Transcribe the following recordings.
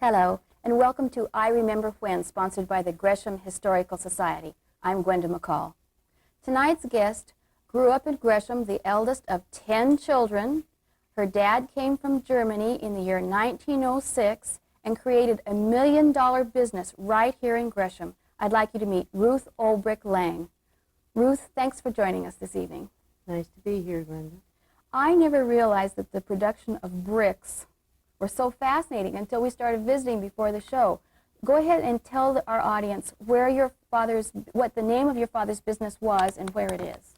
Hello, and welcome to I Remember When, sponsored by the Gresham Historical Society. I'm Gwenda McCall. Tonight's guest grew up in Gresham, the eldest of 10 children. Her dad came from Germany in the year 1906 and created a $1 million business right here in Gresham. I'd like you to meet Ruth Olbrich Lang. Ruth, thanks for joining us this evening. Nice to be here, Gwenda. I never realized that the production of bricks were so fascinating until we started visiting before the show. Go ahead and tell our audience where what the name of your father's business was and where it is.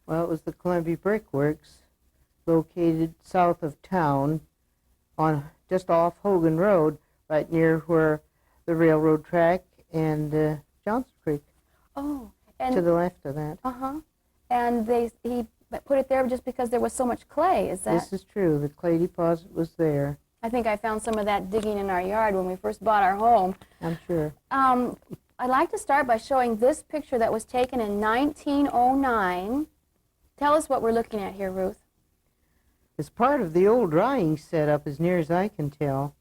Well, it was the Columbia Brick Works, located south of town, on just off Hogan Road, right near where the railroad track and Johnson Creek. Oh, and to the left of that. And he put it there just because there was so much clay. Is that? This is true. The clay deposit was there. I think I found some of that digging in our yard when we first bought our home. I'm sure. I'd like to start by showing this picture that was taken in 1909. Tell us what we're looking at here, Ruth. It's part of the old drying setup, as near as I can tell.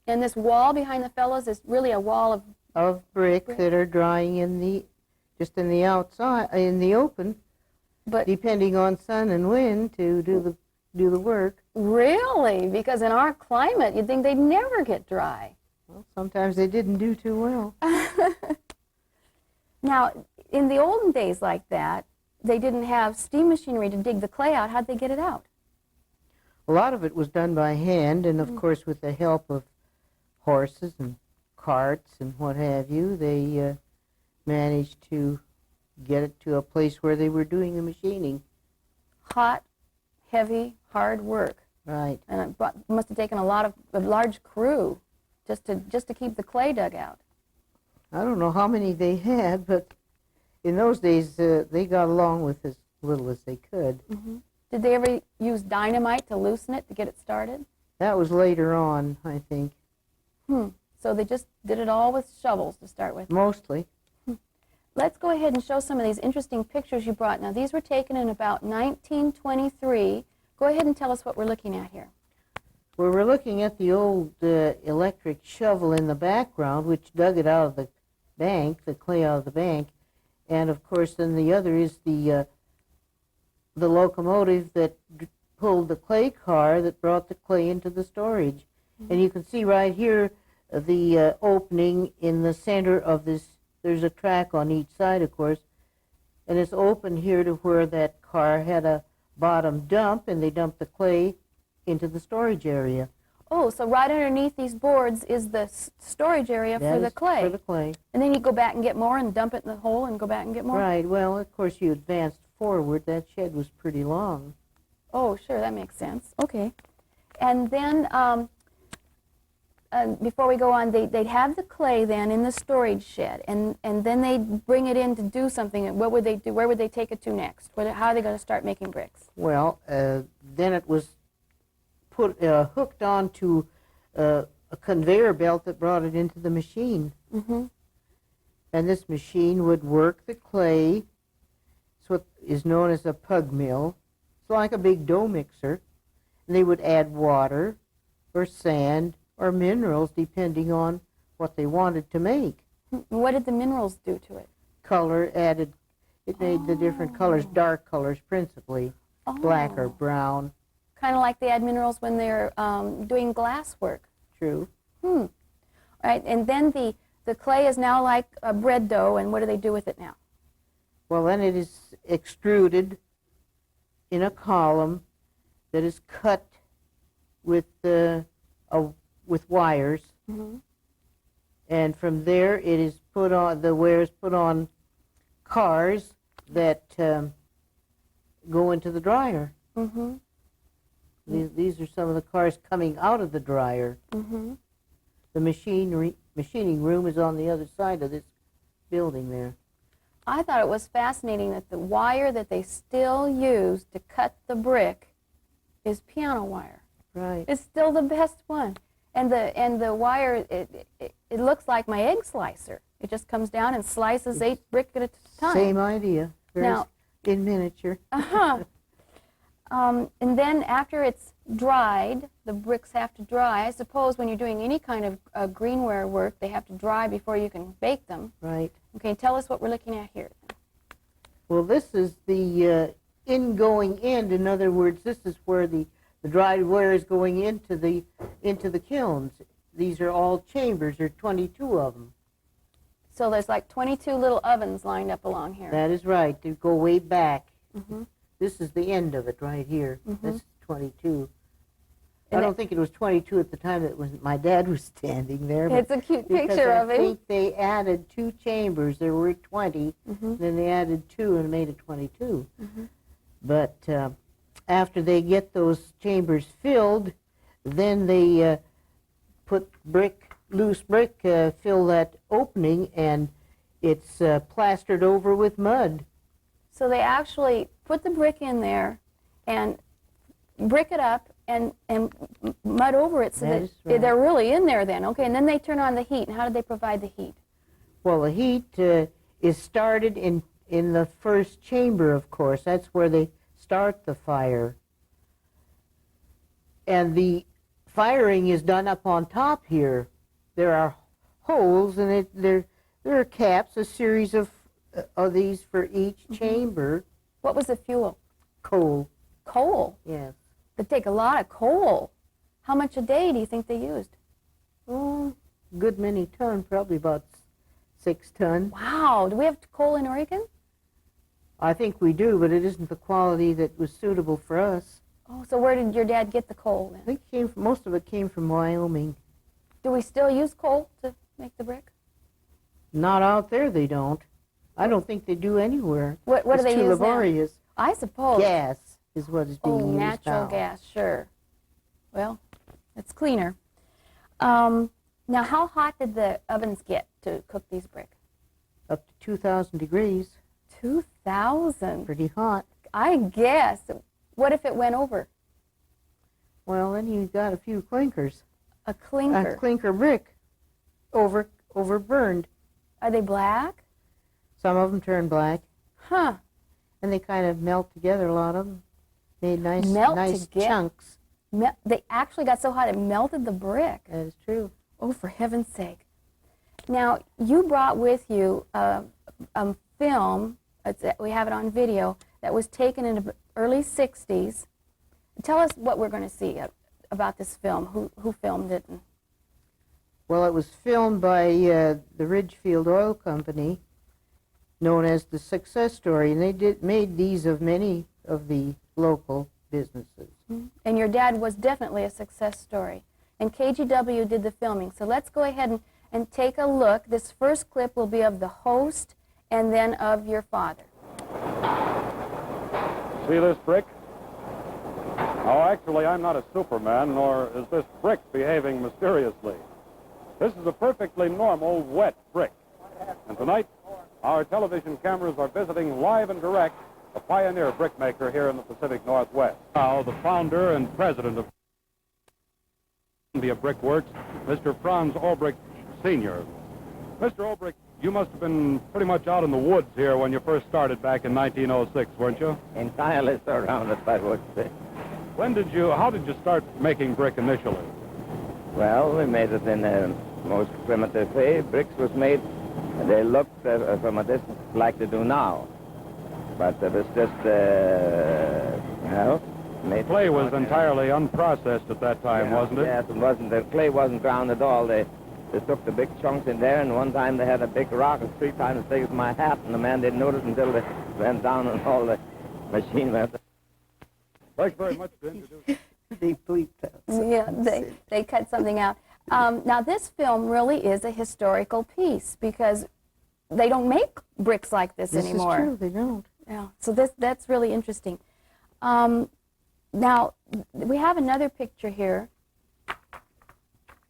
And this wall behind the fellows is really a wall of brick that are drying in the outside, in the open, but depending on sun and wind to do the work. Really? Because in our climate, you'd think they'd never get dry. Well, sometimes they didn't do too well. Now, in the olden days like that, they didn't have steam machinery to dig the clay out. How'd they get it out? A lot of it was done by hand, and of course with the help of horses and carts and what have you, they managed to get it to a place where they were doing the machining. Hot, heavy, hard work. Right. And it must have taken a large crew just to keep the clay dug out. I don't know how many they had, but in those days they got along with as little as they could. Did they ever use dynamite to loosen it to get it started? That was later on, I think. So they just did it all with shovels to start with? Mostly. Let's go ahead and show some of these interesting pictures you brought. Now, these were taken in about 1923. Go ahead and tell us what we're looking at here. Well, we're looking at the old electric shovel in the background, which dug it out of the bank, the clay out of the bank. And, of course, then the other is the locomotive that pulled the clay car that brought the clay into the storage. And you can see right here the opening in the center of this. There's a track on each side, of course, and it's open here to where that car had a bottom dump, and they dumped the clay into the storage area. Oh, so right underneath these boards is the storage area for the clay. For the clay. And then you go back and get more and dump it in the hole and go back and get more? Right. Well, of course, you advanced forward. That shed was pretty long. Oh, sure. That makes sense. Okay. And then before we go on, they'd have the clay then in the storage shed, and then they'd bring it in to do something. What would they do? Where would they take it to next? How are they going to start making bricks? Well, then it was hooked onto a conveyor belt that brought it into the machine. And this machine would work the clay. It's what is known as a pug mill. It's like a big dough mixer. And they would add water or sand or minerals depending on what they wanted to make. What did the minerals do to it? Color added. It made the different colors, dark colors principally, black or brown. Kind of like they add minerals when they're doing glass work. True. Right, and then the clay is now like a bread dough, and what do they do with it now? Well, then it is extruded in a column that is cut with wires, and from there it is put on. The wire is put on cars that go into the dryer. These are some of the cars coming out of the dryer. The machining room is on the other side of this building there. I thought it was fascinating that the wire that they still use to cut the brick is piano wire. Right. It's still the best one. And the wire, it looks like my egg slicer. It just comes down and slices 8 brick at a time. Same idea. Now, in miniature. And then after it's dried, the bricks have to dry. I suppose when you're doing any kind of greenware work, they have to dry before you can bake them. Right. Okay, tell us what we're looking at here. Well, this is the ingoing end. In other words, this is where the dried ware is going into the kilns. These are all chambers. There are 22 of them. So there's like 22 little ovens lined up along here. That is right. They go way back. Mm-hmm. This is the end of it right here. Mm-hmm. This is 22. And I don't think it was 22 at the time that my dad was standing there. It's a cute picture of I him. think they added 2 chambers. There were 20. Mm-hmm. Then they added 2 and made it 22. Mm-hmm. But after they get those chambers filled, then they put loose brick, fill that opening, and it's plastered over with mud. So they actually put the brick in there and brick it up and mud over it so that right. they're really in there then. Okay, and then they turn on the heat. And how do they provide the heat? Well, the heat is started in the first chamber, of course. That's where they start the fire. And the firing is done up on top here. There are holes, and there are caps, a series of these for each chamber. What was the fuel? Coal. Coal. Yes. They take a lot of coal. How much a day do you think they used? Oh, good many ton, probably about 6 ton. Wow. Do we have coal in Oregon? I think we do, but it isn't the quality that was suitable for us. Oh, so where did your dad get the coal then? I think most of it came from Wyoming. Do we still use coal to make the brick? Not out there, they don't. I don't think they do anywhere. What do they it's too use now? laborious. I suppose. Gas is what is being used natural now. gas, sure. Well, it's cleaner. Now, how hot did the ovens get to cook these brick? Up to 2,000 degrees. 2,000? Pretty hot. I guess. What if it went over? Well, then you got a few clinkers. A clinker. A clinker brick overburned. Are they black? Some of them turn black. Huh. And they kind of melt together, a lot of them. Made nice chunks. They actually got so hot it melted the brick. That is true. Oh, for heaven's sake. Now, you brought with you a film, we have it on video, that was taken in the early 60s. Tell us what we're going to see about this film, who filmed it. Well, it was filmed by the Ridgefield Oil Company, known as The Success Story, and they made these of many of the local businesses. And your dad was definitely a success story. And KGW did the filming. So let's go ahead and take a look. This first clip will be of the host and then of your father. See this brick? Oh, actually, I'm not a Superman, nor is this brick behaving mysteriously. This is a perfectly normal, wet brick. And tonight, our television cameras are visiting live and direct a pioneer brickmaker here in the Pacific Northwest. Now, the founder and president of Columbia Brickworks, Mr. Franz Sr. Mr. Olbrich, you must have been pretty much out in the woods here when you first started back in 1906, weren't you? Entirely surrounded, I would say. How did you start making brick initially? Well, we made it in the most primitive way. Bricks was made, and they looked from a distance like they do now. But it was just, made... Clay was entirely unprocessed at that time, wasn't it? Yes, it wasn't. The clay wasn't ground at all. They took the big chunks in there, and one time they had a big rock that's 3 times as big as my hat, and the man didn't notice until they went down and all the machine went. Thanks very much for introducing. They bleeped that. Yeah, they cut something out. Now, this film really is a historical piece because they don't make bricks like this anymore. This is true, they don't. Yeah, so that's really interesting. Now, we have another picture here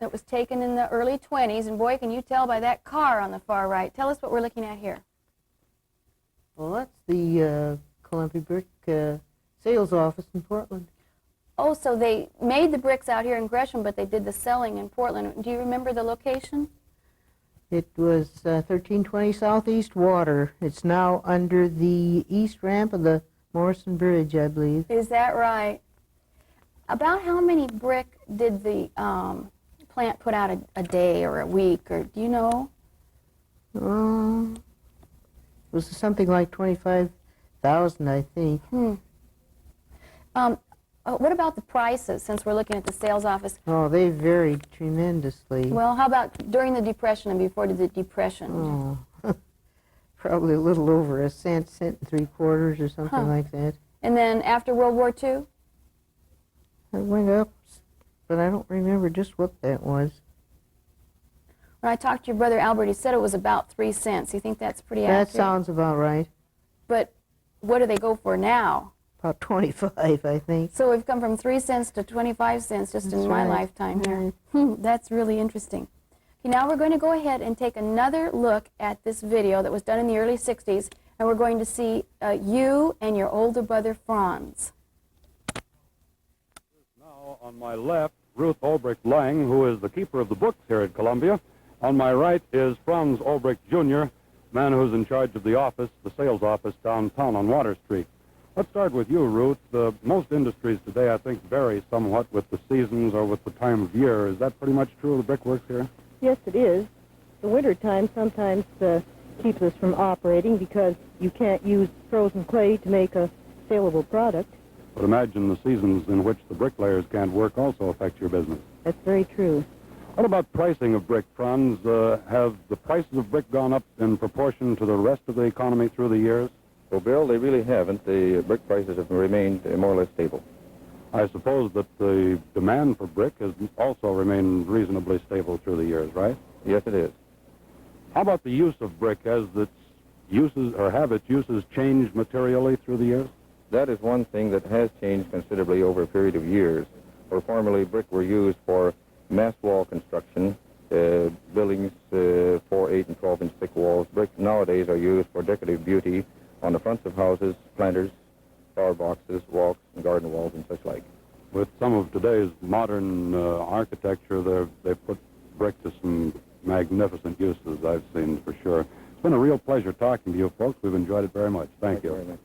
that was taken in the early 20s, and boy, can you tell by that car on the far right. Tell us what we're looking at here. Well, that's the Columbia Brick sales office in Portland. Oh, so they made the bricks out here in Gresham, but they did the selling in Portland. Do you remember the location? It was 1320 Southeast Water. It's now under the east ramp of the Morrison Bridge, I believe. Is that right? About how many brick did the plant put out a day or a week, or do you know? It was something like 25,000, I think. What about the prices, since we're looking at the sales office? Oh, they varied tremendously. Well, how about during the Depression and before the Depression? Oh, probably a little over a cent, cent and 3/4 or something like that. And then after World War II? It went up, but I don't remember just what that was. When I talked to your brother Albert, he said it was about 3 cents. You think that's pretty accurate? That sounds about right. But what do they go for now? About 25, I think. So we've come from 3 cents to 25 cents just in my lifetime here. That's really interesting. Okay, now we're going to go ahead and take another look at this video that was done in the early 60s, and we're going to see you and your older brother Franz. Now, on my left, Ruth Ulbricht Lang, who is the keeper of the books here at Columbia. On my right is Franz Ulbricht Jr., man who's in charge of the office, the sales office downtown on Water Street. Let's start with you, Ruth. Most industries today, I think, vary somewhat with the seasons or with the time of year. Is that pretty much true of the brickworks here? Yes, it is. The winter time sometimes keeps us from operating because you can't use frozen clay to make a saleable product. But imagine the seasons in which the bricklayers can't work also affect your business. That's very true. What about pricing of brick, Franz? Have the prices of brick gone up in proportion to the rest of the economy through the years? Well, Bill, they really haven't. The brick prices have remained more or less stable. I suppose that the demand for brick has also remained reasonably stable through the years, right? Yes, it is. How about the use of brick? Has its uses or have its uses changed materially through the years? That is one thing that has changed considerably over a period of years. Where formerly brick were used for mass wall construction, buildings 4, 8, and 12-inch thick walls. Brick nowadays are used for decorative beauty on the fronts of houses, planters, flower boxes, walks, and garden walls, and such like. With some of today's modern architecture, they've put brick to some magnificent uses, I've seen for sure. It's been a real pleasure talking to you folks. We've enjoyed it very much. Thank you. Very much.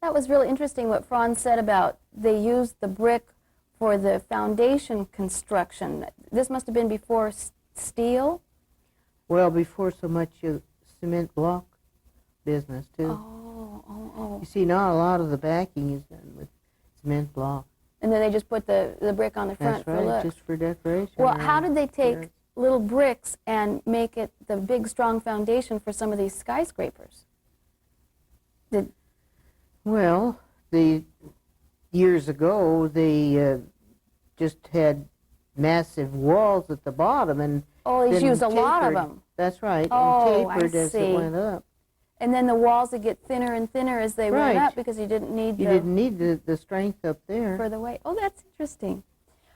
That was really interesting what Franz said about they used the brick for the foundation construction. This must have been before steel? Well, before so much cement block business, too. Oh. You see, now a lot of the backing is done with cement block. And then they just put the brick on the front That's right, for look. just for decoration. Well, how did they take Sure. little bricks and make it the big, strong foundation for some of these skyscrapers? Well, years ago, they just had massive walls at the bottom, and Oh, they then used a lot of tapered- them. That's right, Oh, and I tapered as see. it went up. And then the walls would get thinner and thinner as they went Right. up because you didn't need You didn't need the strength up there. for the weight. Oh, that's interesting.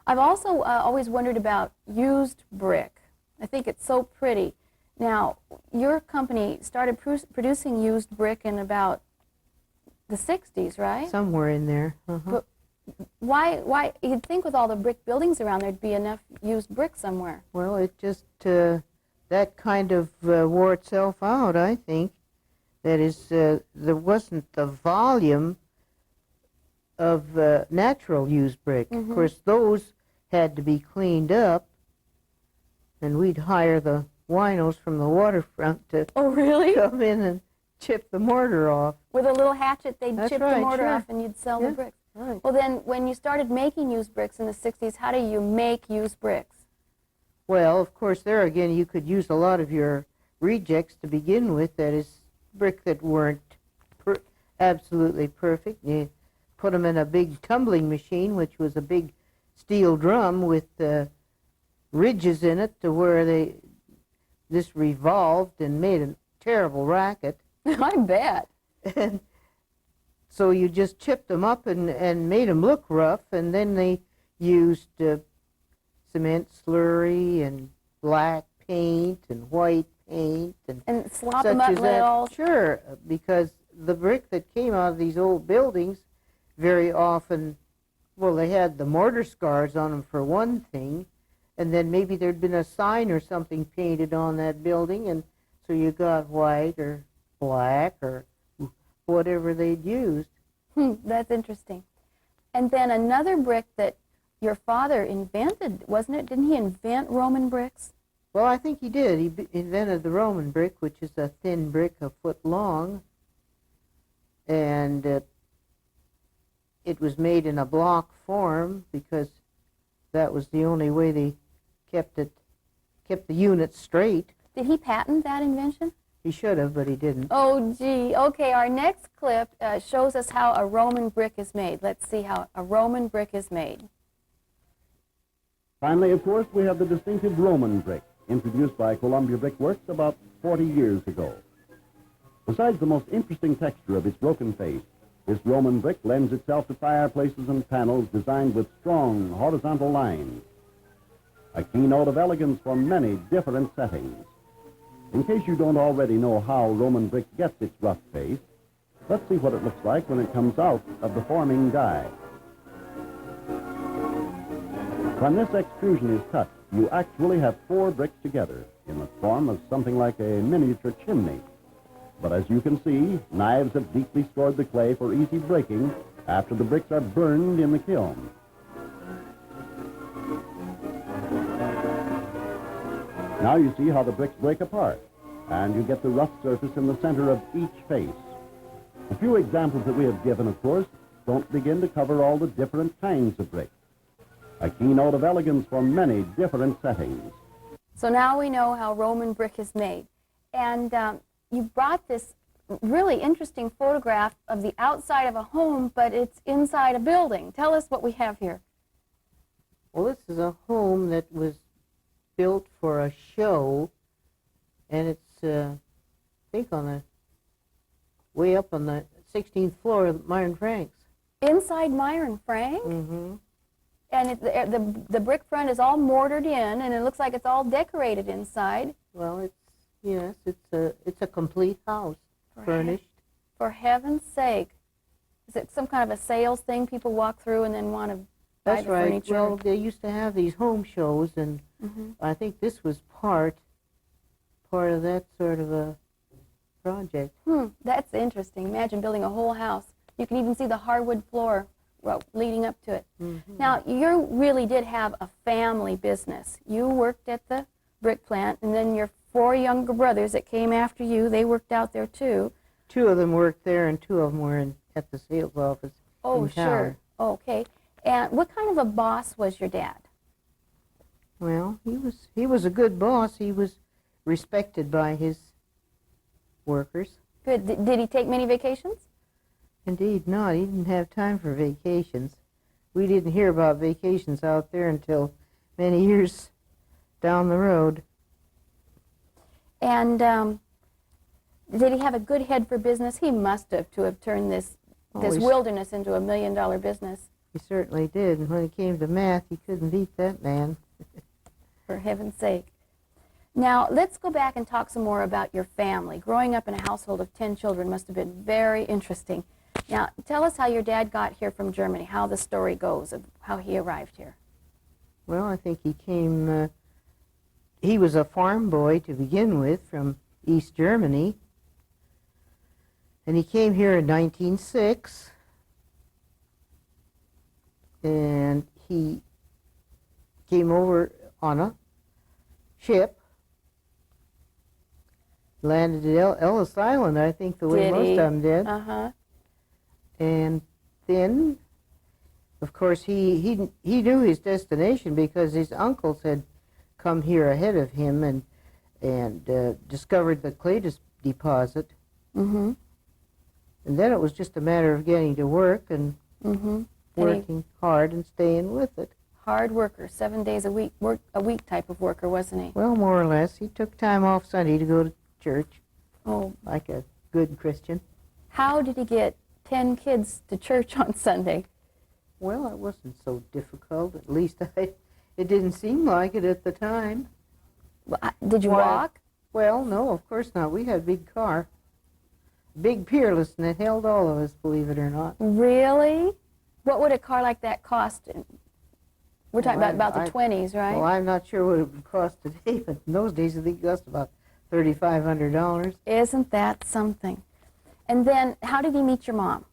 I've also always wondered about used brick. I think it's so pretty. Now, your company started producing used brick in about the 60s, right? Somewhere in there. But why? You'd think with all the brick buildings around there'd be enough used brick somewhere. Well, it just, that kind of wore itself out, I think. That is, there wasn't the volume of natural used brick. Of course, those had to be cleaned up, and we'd hire the winos from the waterfront to Oh, really? come in and chip the mortar off. With a little hatchet, they'd That's chip the right, mortar sure. off and you'd sell Yeah, the bricks. right. Well, then, when you started making used bricks in the 60s, how do you make used bricks? Well, of course, there again, you could use a lot of your rejects to begin with. That is, brick that weren't absolutely perfect. You put them in a big tumbling machine, which was a big steel drum with ridges in it to where this revolved and made a terrible racket. I bet. And so you just chipped them up and made them look rough, and then they used cement slurry and black paint and white paint And slop such them up as and let it that. all... Sure, because the brick that came out of these old buildings very often, well, they had the mortar scars on them for one thing, and then maybe there'd been a sign or something painted on that building, and so you got white or black or whatever they'd used. That's interesting. And then another brick that your father invented, wasn't it? Didn't he invent Roman bricks? Well, I think he did. He invented the Roman brick, which is a thin brick a foot long, and it was made in a block form because that was the only way they kept the units straight. Did he patent that invention? He should have, but he didn't. Oh, gee. Okay, our next clip shows us how a Roman brick is made. Let's see how a Roman brick is made. Finally, of course, we have the distinctive Roman brick, introduced by Columbia Brickworks about 40 years ago. Besides the most interesting texture of its broken face, this Roman brick lends itself to fireplaces and panels designed with strong horizontal lines. A keynote of elegance for many different settings. In case you don't already know how Roman brick gets its rough face, let's see what it looks like when it comes out of the forming die. When this extrusion is cut, you actually have 4 bricks together in the form of something like a miniature chimney. But as you can see, knives have deeply scored the clay for easy breaking after the bricks are burned in the kiln. Now you see how the bricks break apart, and you get the rough surface in the center of each face. A few examples that we have given, of course, don't begin to cover all the different kinds of bricks. A keynote of elegance for many different settings. So now we know how Roman brick is made. And you brought this really interesting photograph of the outside of a home, but it's inside a building. Tell us what we have here. Well, this is a home that was built for a show, and it's, I think, way up on the 16th floor of Meier Frank's. Inside Meier Frank? Mm-hmm. And the brick front is all mortared in, and it looks like it's all decorated inside. Well, it's a complete house, furnished. For heaven's sake. Is it some kind of a sales thing? People walk through and then want to buy That's the right. furniture? Well, they used to have these home shows, and I think this was part of that sort of a project. That's interesting. Imagine building a whole house. You can even see the hardwood floor leading up to it. Now, you really did have a family business. You worked at the brick plant, and then your 4 younger brothers that came after you, they worked out there too. 2 of them worked there, and 2 of them were at the sales office in town. Sure. Okay. And what kind of a boss was your dad? Well, he was a good boss. He was respected by his workers. Good. Did he take many vacations? Indeed not. He didn't have time for vacations. We didn't hear about vacations out there until many years down the road. And did he have a good head for business? He must have, to have turned this wilderness into $1 million business. He certainly did. And when it came to math, he couldn't beat that man. For heaven's sake. Now, let's go back and talk some more about your family. Growing up in a household of 10 children must have been very interesting. Now, tell us how your dad got here from Germany, how the story goes of how he arrived here. Well, I think he came, he was a farm boy to begin with from East Germany. And he came here in 1906. And he came over on a ship, landed at Ellis Island, I think, the way most of them did. And then, of course, he knew his destination because his uncles had come here ahead of him and discovered the clay deposit. And then it was just a matter of getting to work and working hard and staying with it. Hard worker, 7 days a week type of worker, wasn't he? Well, more or less. He took time off Sunday to go to church. Oh, like a good Christian. How did he get 10 kids to church on Sunday? Well, it wasn't so difficult. At least it didn't seem like it at the time. Did you walk? Well, no, of course not. We had a big car. Big Peerless, and it held all of us, believe it or not. Really? What would a car like that cost? We're talking about the 20s, right? Well, I'm not sure what it would cost today, but in those days I think it cost about $3,500. Isn't that something? And then, how did he meet your mom?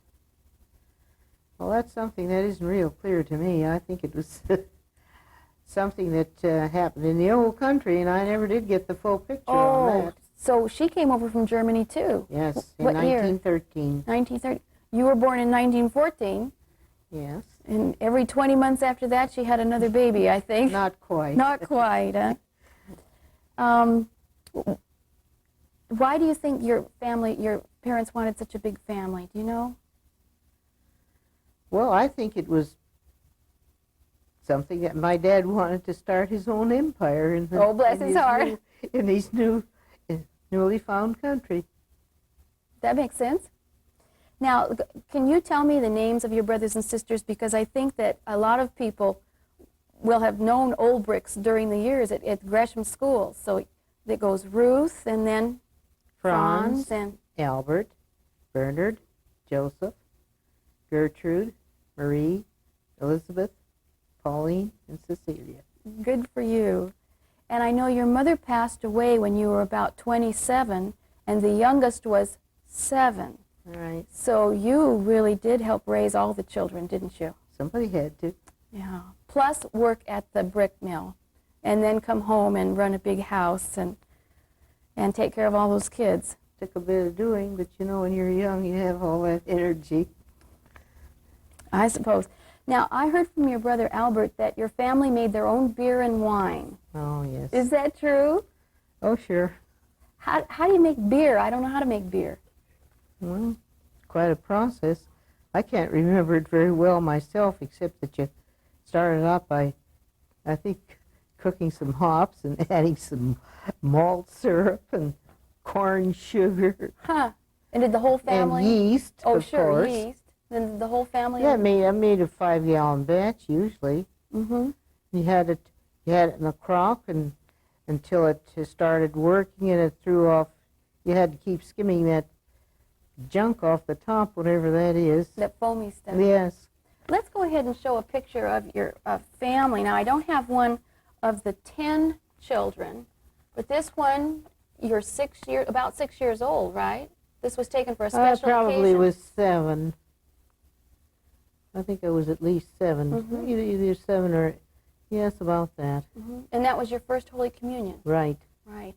Well, that's something that isn't real clear to me. I think it was something that happened in the old country, and I never did get the full picture on that. So she came over from Germany too? Yes, in What year? 1913. 1930. You were born in 1914, Yes. and every 20 months after that she had another baby, I think. Not quite. Not quite, huh? Why do you think your parents wanted such a big family? Do you know? Well, I think it was something that my dad wanted to start his own empire in the, Oh, bless his heart. in these newly found country. That makes sense. Now, can you tell me the names of your brothers and sisters? Because I think that a lot of people will have known Old Bricks during the years at Gresham schools. So it goes Ruth, and then Franz, and Albert, Bernard, Joseph, Gertrude, Marie, Elizabeth, Pauline, and Cecilia. good for you. And I know your mother passed away when you were about 27, and the youngest was 7. All right. So you really did help raise all the children, didn't you? Somebody had to. Yeah. Plus work at the brick mill, and then come home and run a big house and take care of all those kids. Took a bit of doing, but you know, when you're young, you have all that energy. I suppose. Now, I heard from your brother Albert that your family made their own beer and wine. Oh, yes. Is that true? Oh, sure. How do you make beer? I don't know how to make beer. Well, quite a process. I can't remember it very well myself, except that you started out by, I think, cooking some hops and adding some malt syrup and corn sugar. Huh. And did the whole family? And yeast, Oh, of sure, course. yeast. Then the whole family? Yeah, I made a 5-gallon batch usually. Mm-hmm. You had it in a crock and until it started working, and it threw off. You had to keep skimming that junk off the top, whatever that is. That foamy stuff. Yes. Let's go ahead and show a picture of your family. Now, I don't have one of the 10 children, but this one, you're about 6 years old, right? This was taken for a special I probably occasion. was 7. I think I was at least 7. Mhm. Either 7 or, yes, about that. Mm-hmm. And that was your first Holy Communion. Right. Right.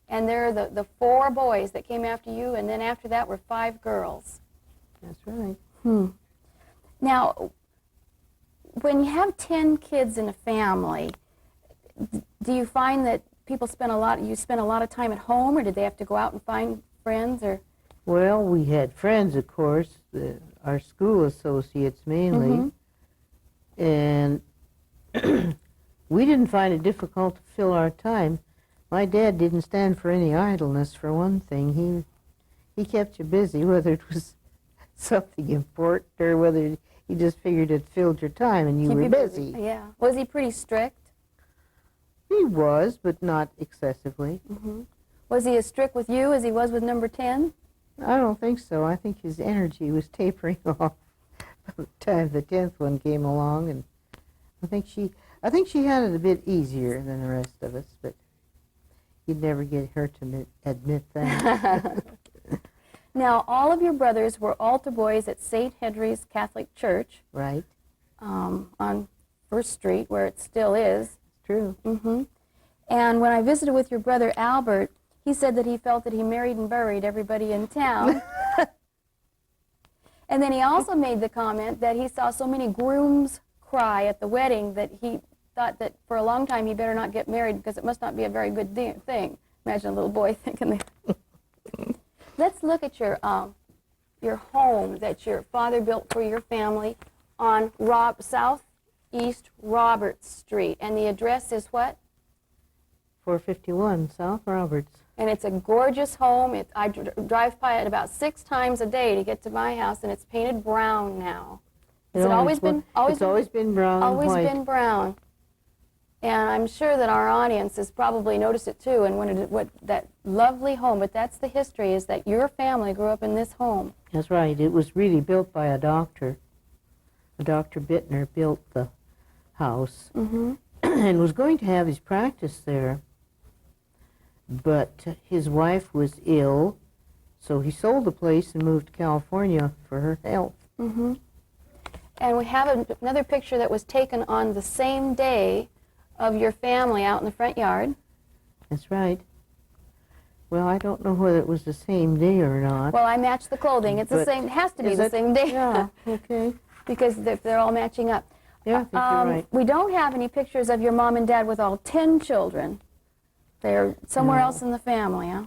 And there are the 4 boys that came after you, and then after that were 5 girls. That's right. Now, when you have 10 kids in a family, do you find that you spend a lot of time at home, or did they have to go out and find friends, or? Well, we had friends, of course, our school associates mainly, and we didn't find it difficult to fill our time. My dad didn't stand for any idleness, for one thing. He kept you busy, whether it was something important or whether he just figured it filled your time and you were busy. Yeah. Was he pretty strict? He was, but not excessively. Was he as strict with you as he was with number 10? I don't think so. I think his energy was tapering off by the time the 10th one came along, and I think she had it a bit easier than the rest of us, but you'd never get her to admit that. Now, all of your brothers were altar boys at St. Henry's Catholic Church. Right. On First Street, where it still is. True. And when I visited with your brother Albert, he said that he felt that he married and buried everybody in town. And then he also made the comment that he saw so many grooms cry at the wedding that he thought that for a long time he better not get married because it must not be a very good thing. Imagine a little boy thinking that. Let's look at your home that your father built for your family on Southeast Roberts Street. And the address is what? 451 South Roberts. And it's a gorgeous home. I drive by it about 6 times a day to get to my house, and it's painted brown now. Has it always been? It's always been brown and Always white. been brown. And I'm sure that our audience has probably noticed it too and wondered what that lovely home, but that's the history, is that your family grew up in this home. That's right. It was really built by a doctor. Dr. Bittner built the house and was going to have his practice there. But his wife was ill, So he sold the place and moved to California for her health. Mm-hmm. And we have another picture that was taken on the same day of your family out in the front yard. That's right. Well, I don't know whether it was the same day or not. Well, I matched the clothing. It's the But same. It has to be is the it? same day. Yeah, okay. Because they're all matching up. Yeah, I think you're right. We don't have any pictures of your mom and dad with all 10 children. They're somewhere No. else in the family, huh?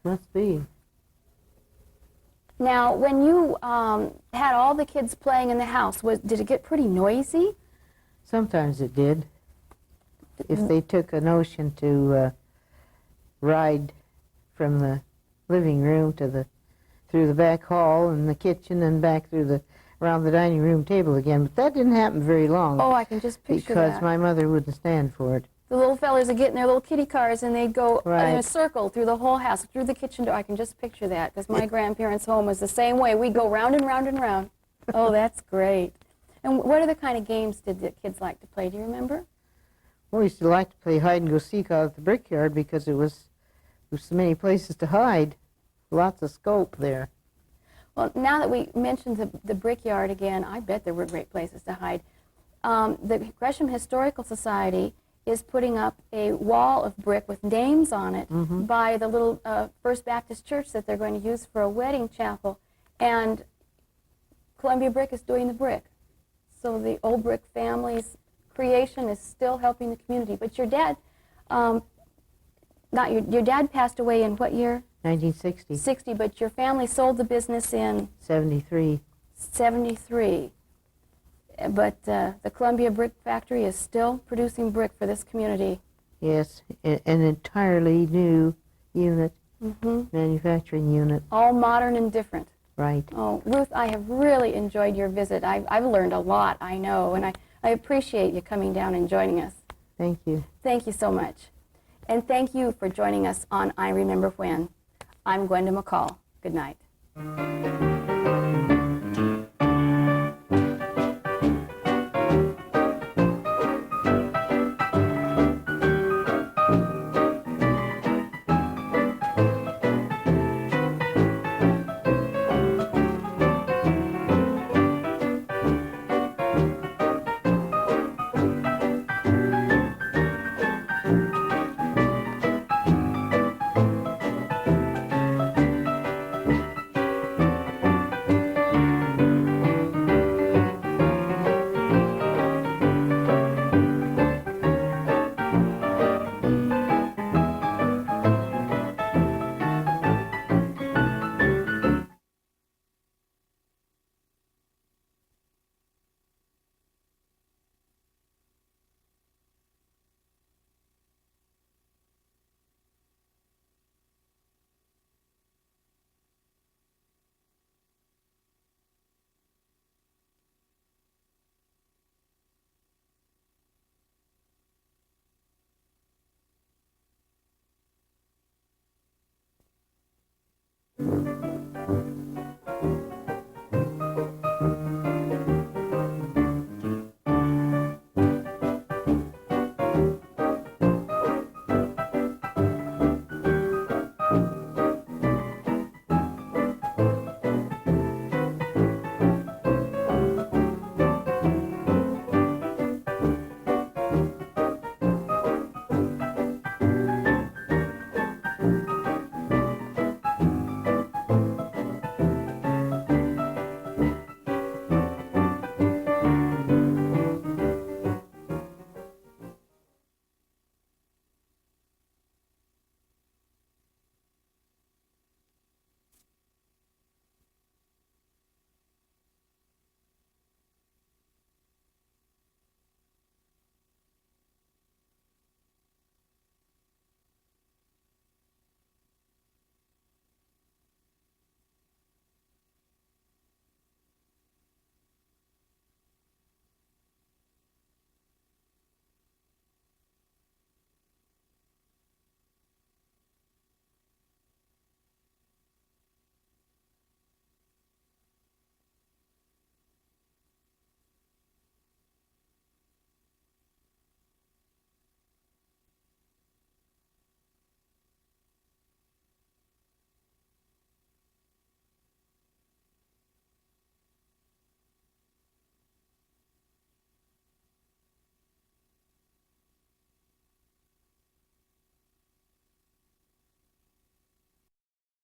Must be. Now, when you had all the kids playing in the house, did it get pretty noisy? Sometimes it did. If they took a notion to ride from the living room to through the back hall and the kitchen and back through around the dining room table again. But that didn't happen very long. Oh, I can just picture because that. my mother wouldn't stand for it. The little fellas would get in their little kitty cars and they'd go in a Right. circle through the whole house, through the kitchen door. I can just picture that because my grandparents' home was the same way. We'd go round and round and round. Oh, that's great. And what other kind of games did the kids like to play? Do you remember? Well, we used to like to play hide and go seek out at the brickyard because there was so many places to hide. Lots of scope there. Well, now that we mentioned the brickyard again, I bet there were great places to hide. The Gresham Historical Society is putting up a wall of brick with names on it by the little First Baptist Church that they're going to use for a wedding chapel. And Columbia Brick is doing the brick. So the old brick family's creation is still helping the community. But your dad, your dad passed away in what year? 1960. 60, but your family sold the business in 73. 73. But the Columbia Brick Factory is still producing brick for this community. Yes, an entirely new unit, manufacturing unit. All modern and different. Right. Oh, Ruth, I have really enjoyed your visit. I've learned a lot, I know, and I appreciate you coming down and joining us. Thank you. Thank you so much. And thank you for joining us on I Remember When. I'm Gwenda McCall. Good night.